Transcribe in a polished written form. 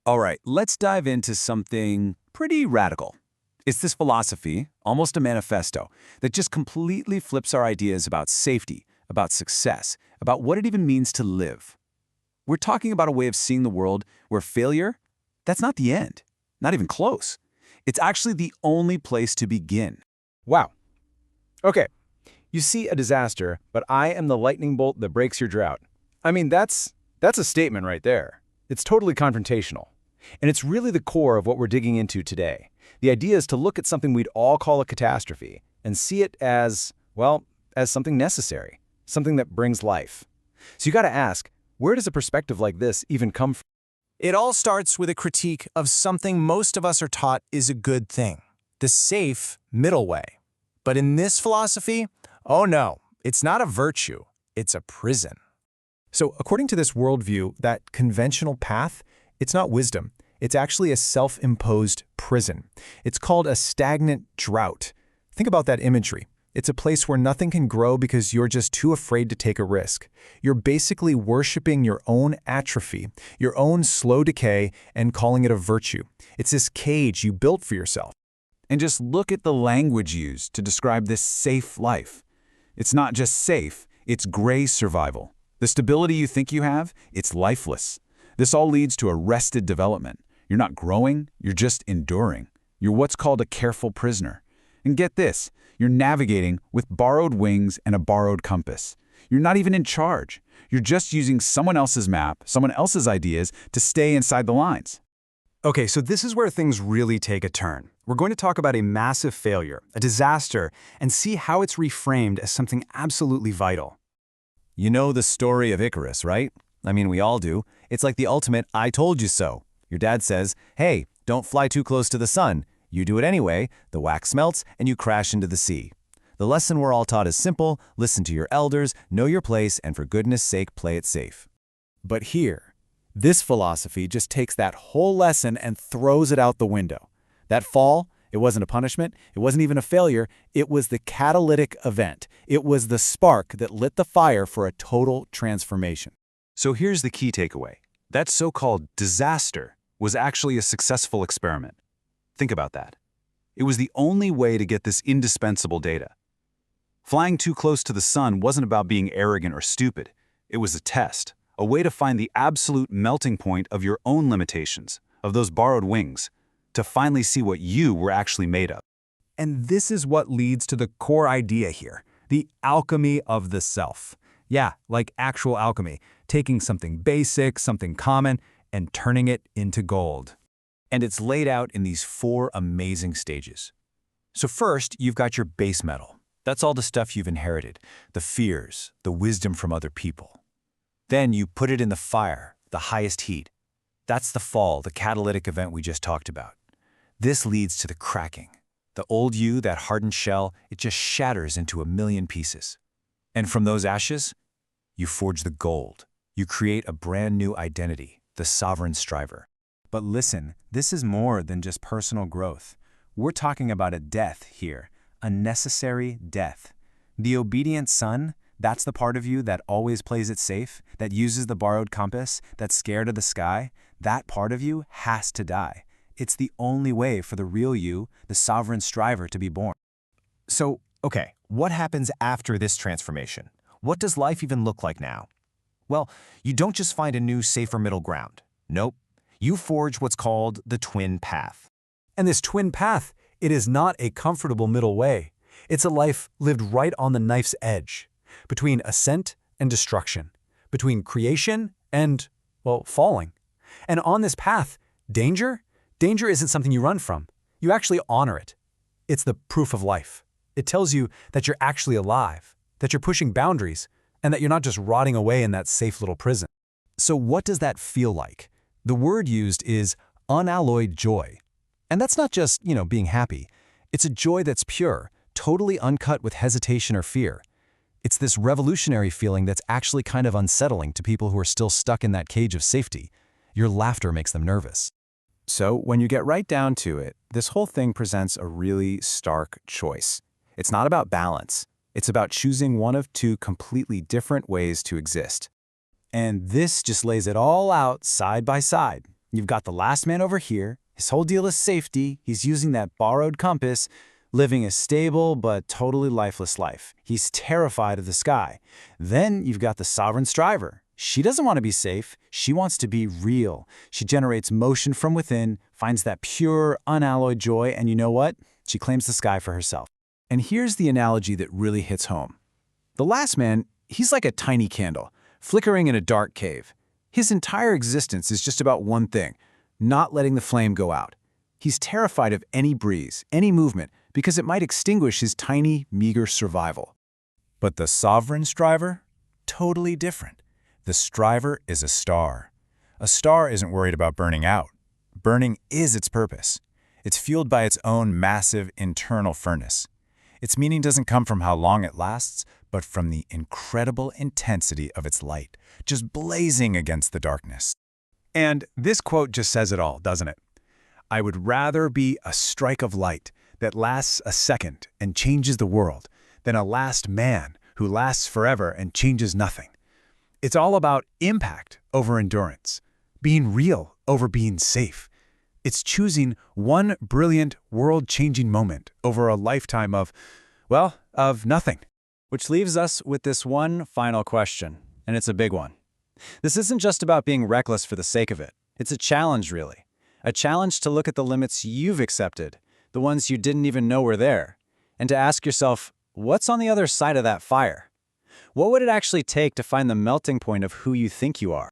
All right, let's dive into something pretty radical. It's this philosophy, almost a manifesto, that just completely flips our ideas about safety, about success, about what it even means to live. We're talking about a way of seeing the world where failure, that's not the end, not even close. It's actually the only place to begin. Wow. Okay, you see a disaster, but I am the lightning bolt that breaks your drought. I mean, that's a statement right there. It's totally confrontational. And it's really the core of what we're digging into today. The idea is to look at something we'd all call a catastrophe and see it as, well, as something necessary, something that brings life. So you got to ask, where does a perspective like this even come from? It all starts with a critique of something most of us are taught is a good thing, the safe middle way. But in this philosophy, oh no, it's not a virtue, it's a prison. So according to this worldview, that conventional path, it's not wisdom. It's actually a self-imposed prison. It's called a stagnant drought. Think about that imagery. It's a place where nothing can grow because you're just too afraid to take a risk. You're basically worshiping your own atrophy, your own slow decay, and calling it a virtue. It's this cage you built for yourself. And just look at the language used to describe this safe life. It's not just safe, it's gray survival. The stability you think you have, it's lifeless. This all leads to arrested development. You're not growing, you're just enduring. You're what's called a careful prisoner. And get this, you're navigating with borrowed wings and a borrowed compass. You're not even in charge. You're just using someone else's map, someone else's ideas to stay inside the lines. Okay, so this is where things really take a turn. We're going to talk about a massive failure, a disaster, and see how it's reframed as something absolutely vital. You know the story of Icarus, right? I mean, we all do. It's like the ultimate I told you so. Your dad says, hey, don't fly too close to the sun. You do it anyway, the wax melts, and you crash into the sea. The lesson we're all taught is simple: listen to your elders, know your place, and for goodness sake, play it safe. But here, this philosophy just takes that whole lesson and throws it out the window. That fall, it wasn't a punishment, it wasn't even a failure, it was the catalytic event. It was the spark that lit the fire for a total transformation. So here's the key takeaway. That so-called disaster was actually a successful experiment. Think about that. It was the only way to get this indispensable data. Flying too close to the sun wasn't about being arrogant or stupid. It was a test, a way to find the absolute melting point of your own limitations, of those borrowed wings, to finally see what you were actually made of. And this is what leads to the core idea here, the alchemy of the self. Yeah, like actual alchemy, taking something basic, something common, and turning it into gold. And it's laid out in these 4 amazing stages. So first, you've got your base metal. That's all the stuff you've inherited, the fears, the wisdom from other people. Then you put it in the fire, the highest heat. That's the fall, the catalytic event we just talked about. This leads to the cracking. The old you, that hardened shell, it just shatters into a million pieces. And from those ashes, you forge the gold. You create a brand new identity, the sovereign striver. But listen, this is more than just personal growth. We're talking about a death here, a necessary death. The obedient son, that's the part of you that always plays it safe, that uses the borrowed compass, that's scared of the sky. That part of you has to die. It's the only way for the real you, the sovereign striver, to be born. So, okay, what happens after this transformation? What does life even look like now? Well, you don't just find a new, safer middle ground. Nope. You forge what's called the twin path. And this twin path, it is not a comfortable middle way. It's a life lived right on the knife's edge, between ascent and destruction, between creation and, well, falling. And on this path, danger isn't something you run from. You actually honor it. It's the proof of life. It tells you that you're actually alive, that you're pushing boundaries, and that you're not just rotting away in that safe little prison. So what does that feel like? The word used is unalloyed joy. And that's not just, being happy. It's a joy that's pure, totally uncut with hesitation or fear. It's this revolutionary feeling that's actually kind of unsettling to people who are still stuck in that cage of safety. Your laughter makes them nervous. So when you get right down to it, this whole thing presents a really stark choice. It's not about balance. It's about choosing one of 2 completely different ways to exist. And this just lays it all out side by side. You've got the last man over here. His whole deal is safety. He's using that borrowed compass, living a stable but totally lifeless life. He's terrified of the sky. Then you've got the sovereign striver. She doesn't want to be safe. She wants to be real. She generates motion from within, finds that pure, unalloyed joy, and you know what? She claims the sky for herself. And here's the analogy that really hits home. The last man, he's like a tiny candle, flickering in a dark cave. His entire existence is just about one thing, not letting the flame go out. He's terrified of any breeze, any movement, because it might extinguish his tiny, meager survival. But the sovereign striver? Totally different. The striver is a star. A star isn't worried about burning out. Burning is its purpose. It's fueled by its own massive internal furnace. Its meaning doesn't come from how long it lasts, but from the incredible intensity of its light, just blazing against the darkness. And this quote just says it all, doesn't it? I would rather be a strike of light that lasts a second and changes the world than a last man who lasts forever and changes nothing. It's all about impact over endurance, being real over being safe. It's choosing one brilliant, world-changing moment over a lifetime of nothing. Which leaves us with this one final question, and it's a big one. This isn't just about being reckless for the sake of it. It's a challenge, really. A challenge to look at the limits you've accepted, the ones you didn't even know were there, and to ask yourself, what's on the other side of that fire? What would it actually take to find the melting point of who you think you are?